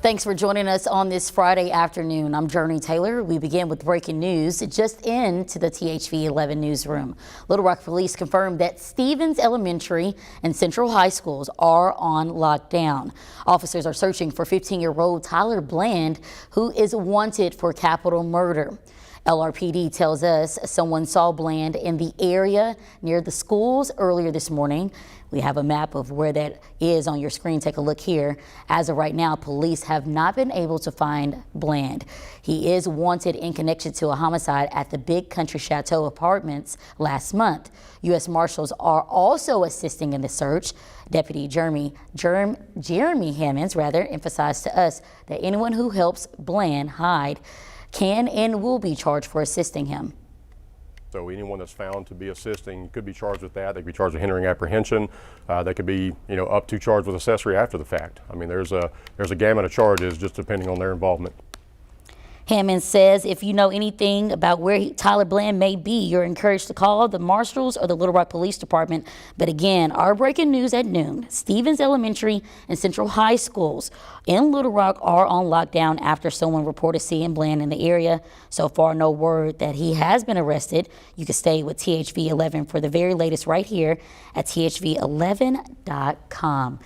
Thanks for joining us on this Friday afternoon. I'm Jurnee Taylor. We begin with breaking news just into the THV 11 newsroom. Little Rock Police confirmed that Stevens Elementary and Central High Schools are on lockdown. Officers are searching for 15-year-old Tyler Bland, who is wanted for capital murder. LRPD tells us someone saw Bland in the area near the schools earlier this morning. We have a map of where that is on your screen. Take a look here. As of right now, police have not been able to find Bland. He is wanted in connection to a homicide at the Big Country Chateau Apartments last month. U.S. Marshals are also assisting in the search. Deputy Jeremy Hammonds emphasized to us that anyone who helps Bland hide can and will be charged for assisting him. So anyone that's found to be assisting could be charged with that. They could be charged with hindering apprehension. They could be, up to charged with accessory after the fact. I mean, there's a gamut of charges just depending on their involvement. Hammond says if you know anything about where Tyler Bland may be, you're encouraged to call the Marshals or the Little Rock Police Department. But again, our breaking news at noon, Stevens Elementary and Central High Schools in Little Rock are on lockdown after someone reported seeing Bland in the area. So far, no word that he has been arrested. You can stay with THV 11 for the very latest right here at THV11.com.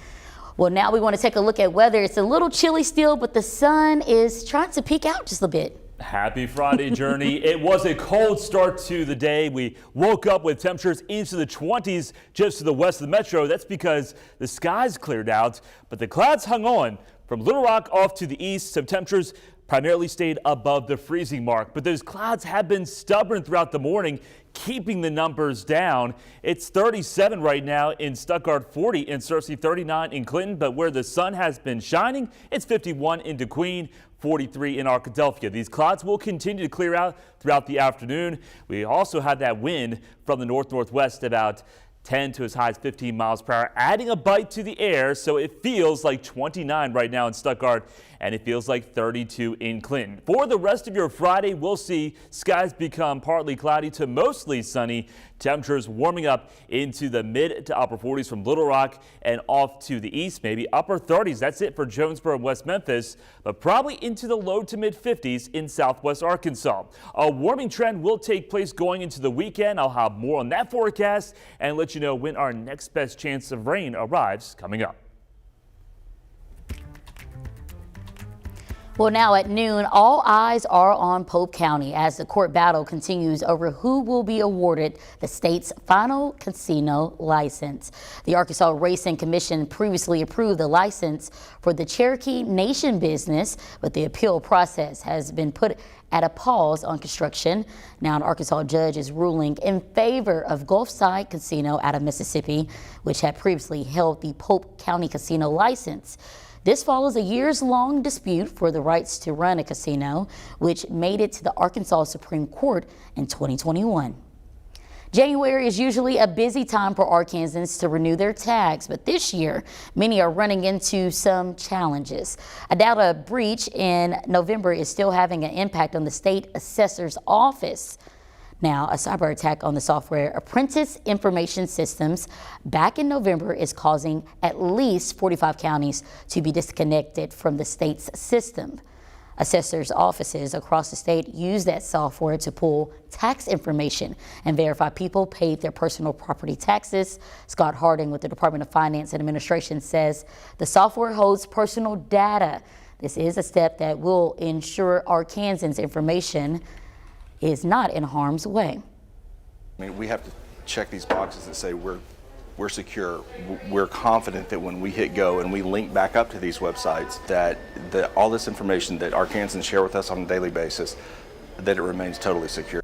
Well, now we want to take a look at weather. It's a little chilly still, but the sun is trying to peek out just a bit. Happy Friday, Jurnee. It was a cold start to the day. We woke up with temperatures into the 20s just to the west of the metro. That's because the skies cleared out, but the clouds hung on. From Little Rock off to the east, some temperatures primarily stayed above the freezing mark, but those clouds have been stubborn throughout the morning, keeping the numbers down. It's 37 right now in Stuttgart, 40 in Searcy, 39 in Clinton, but where the sun has been shining, it's 51 in DeQueen, 43 in Arkadelphia. These clouds will continue to clear out throughout the afternoon. We also have that wind from the north-northwest about 10 to as high as 15 miles per hour, adding a bite to the air, so it feels like 29 right now in Stuttgart, and it feels like 32 in Clinton. For the rest of your Friday, we'll see skies become partly cloudy to mostly sunny. Temperatures warming up into the mid to upper 40s from Little Rock and off to the east, maybe upper 30s. That's it for Jonesboro and West Memphis, but probably into the low to mid 50s in southwest Arkansas. A warming trend will take place going into the weekend. I'll have more on that forecast and let you know when our next best chance of rain arrives coming up. Well, now at noon, all eyes are on Pope County as the court battle continues over who will be awarded the state's final casino license. The Arkansas Racing Commission previously approved the license for the Cherokee Nation business, but the appeal process has been put at a pause on construction. Now an Arkansas judge is ruling in favor of Gulfside Casino out of Mississippi, which had previously held the Pope County casino license. This follows a years-long dispute for the rights to run a casino, which made it to the Arkansas Supreme Court in 2021. January is usually a busy time for Arkansans to renew their tags, but this year, many are running into some challenges. A data breach in November is still having an impact on the state assessor's office. Now, a cyber attack on the software Apprentice Information Systems back in November is causing at least 45 counties to be disconnected from the state's system. Assessors' offices across the state use that software to pull tax information and verify people paid their personal property taxes. Scott Harding with the Department of Finance and Administration says the software holds personal data. This is a step that will ensure Arkansans' information is not in harm's way. I mean, we have to check these boxes that say we're secure. We're confident that when we hit go and we link back up to these websites, that all this information that Arkansans share with us on a daily basis, that it remains totally secure.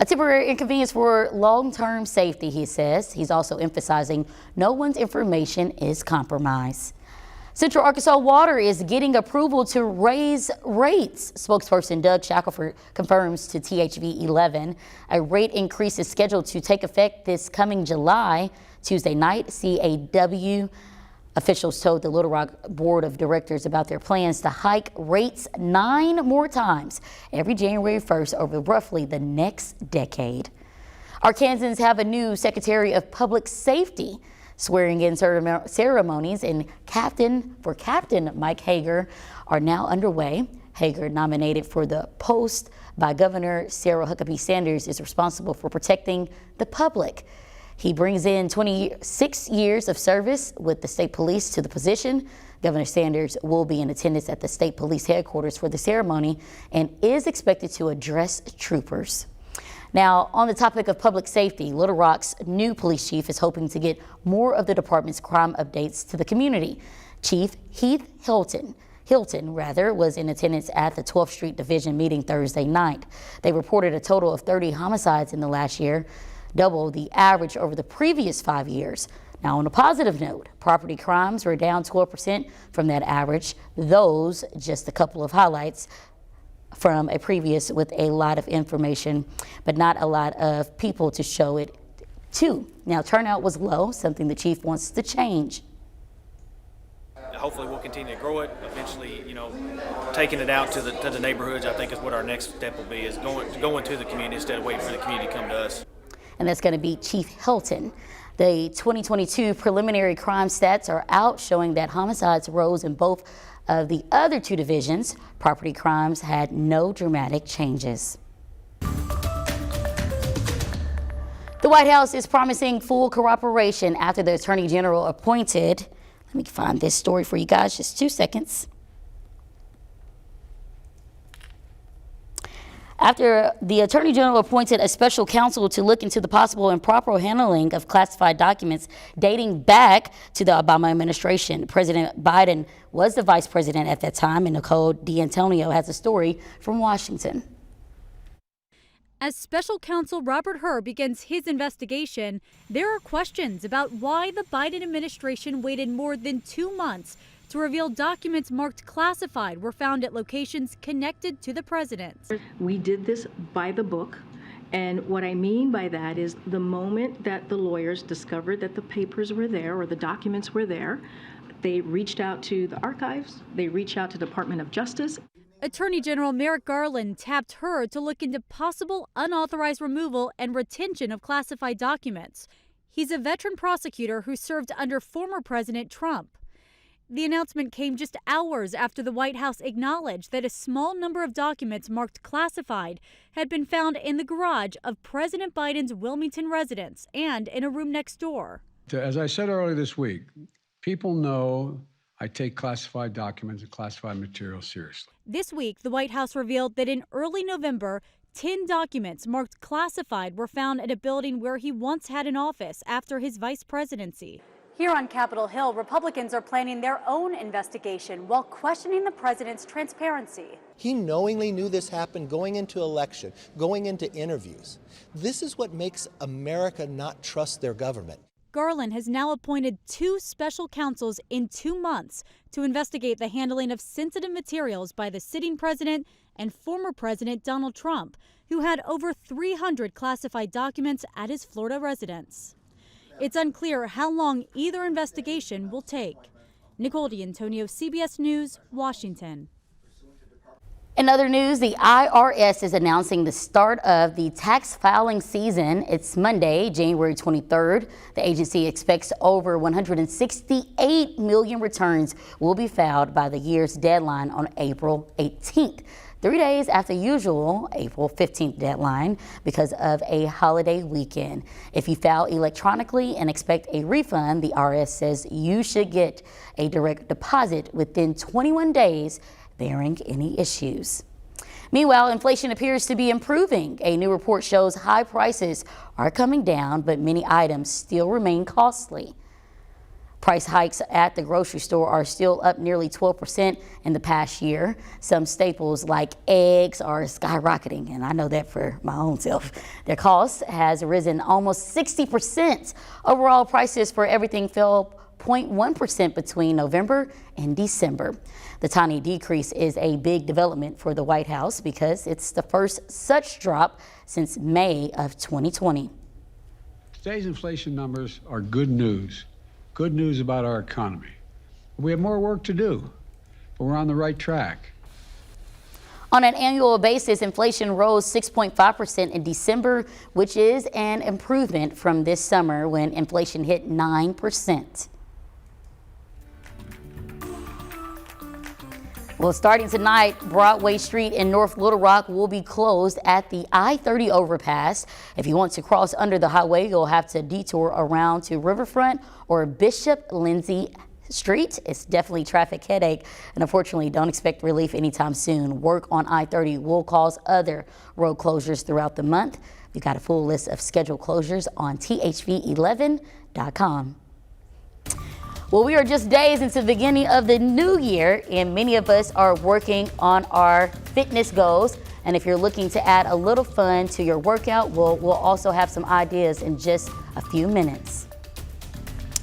A temporary inconvenience for long-term safety, he says. He's also emphasizing no one's information is compromised. Central Arkansas Water is getting approval to raise rates. Spokesperson Doug Shackelford confirms to THV 11 a rate increase is scheduled to take effect this coming July. Tuesday night, CAW officials told the Little Rock Board of Directors about their plans to hike rates 9 more times every January 1st over roughly the next decade. Arkansans have a new Secretary of Public Safety. Swearing-in ceremonies for Captain Mike Hager are now underway. Hager, nominated for the post by Governor Sarah Huckabee Sanders, is responsible for protecting the public. He brings in 26 years of service with the state police to the position. Governor Sanders will be in attendance at the state police headquarters for the ceremony and is expected to address troopers. Now, on the topic of public safety, Little Rock's new police chief is hoping to get more of the department's crime updates to the community. Chief Heath Hilton was in attendance at the 12th Street Division meeting Thursday night. They reported a total of 30 homicides in the last year, double the average over the previous 5 years. Now, on a positive note, property crimes were down 12% from that average. Those just a couple of highlights from a previous with a lot of information, but not a lot of people to show it to. Now, turnout was low, something the chief wants to change. Hopefully we'll continue to grow it. Eventually, taking it out to the neighborhoods, I think is what our next step will be, is going to the community instead of waiting for the community to come to us. And that's going to be Chief Hilton. The 2022 preliminary crime stats are out, showing that homicides rose in both of the other two divisions. Property crimes had no dramatic changes. The White House is promising full cooperation after the Attorney General appointed. Let me find this story for you guys, just 2 seconds. After the Attorney General appointed a special counsel to look into the possible improper handling of classified documents dating back to the Obama administration. President Biden was the vice president at that time, and Nicole D'Antonio has a story from Washington. As special counsel Robert Hur begins his investigation, there are questions about why the Biden administration waited more than 2 months to reveal documents marked classified were found at locations connected to the president. We did this by the book, and what I mean by that is the moment that the lawyers discovered that the papers were there or the documents were there, they reached out to the archives, they reached out to the Department of Justice. Attorney General Merrick Garland tapped Hur to look into possible unauthorized removal and retention of classified documents. He's a veteran prosecutor who served under former President Trump. The announcement came just hours after the White House acknowledged that a small number of documents marked classified had been found in the garage of President Biden's Wilmington residence and in a room next door. As I said earlier this week, people know I take classified documents and classified material seriously. This week, the White House revealed that in early November, 10 documents marked classified were found at a building where he once had an office after his vice presidency. Here on Capitol Hill, Republicans are planning their own investigation while questioning the president's transparency. He knowingly knew this happened going into election, going into interviews. This is what makes America not trust their government. Garland has now appointed 2 special counsels in 2 months to investigate the handling of sensitive materials by the sitting president and former President Donald Trump, who had over 300 classified documents at his Florida residence. It's unclear how long either investigation will take. Nicole D'Antonio, CBS News, Washington. In other news, the IRS is announcing the start of the tax filing season. It's Monday, January 23rd. The agency expects over 168 million returns will be filed by the year's deadline on April 18th. 3 days after usual April 15th deadline because of a holiday weekend. If you file electronically and expect a refund, the IRS says you should get a direct deposit within 21 days, barring any issues. Meanwhile, inflation appears to be improving. A new report shows high prices are coming down, but many items still remain costly. Price hikes at the grocery store are still up nearly 12% in the past year. Some staples like eggs are skyrocketing, and I know that for my own self. Their cost has risen almost 60%. Overall prices for everything fell 0.1% between November and December. The tiny decrease is a big development for the White House because it's the first such drop since May of 2020. Today's inflation numbers are good news. Good news about our economy. We have more work to do, but we're on the right track. On an annual basis, inflation rose 6.5% in December, which is an improvement from this summer when inflation hit 9%. Well, starting tonight, Broadway Street in North Little Rock will be closed at the I-30 overpass. If you want to cross under the highway, you'll have to detour around to Riverfront or Bishop Lindsay Street. It's definitely a traffic headache, and unfortunately, don't expect relief anytime soon. Work on I-30 will cause other road closures throughout the month. We've got a full list of scheduled closures on thv11.com. Well, we are just days into the beginning of the new year, and many of us are working on our fitness goals. And if you're looking to add a little fun to your workout, we'll also have some ideas in just a few minutes.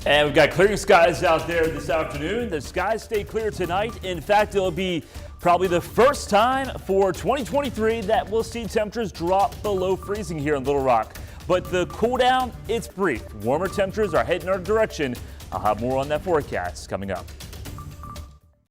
And we've got clearing skies out there this afternoon. The skies stay clear tonight. In fact, it'll be probably the first time for 2023 that we'll see temperatures drop below freezing here in Little Rock. But the cool down, it's brief. Warmer temperatures are heading our direction. I'll have more on that forecast coming up.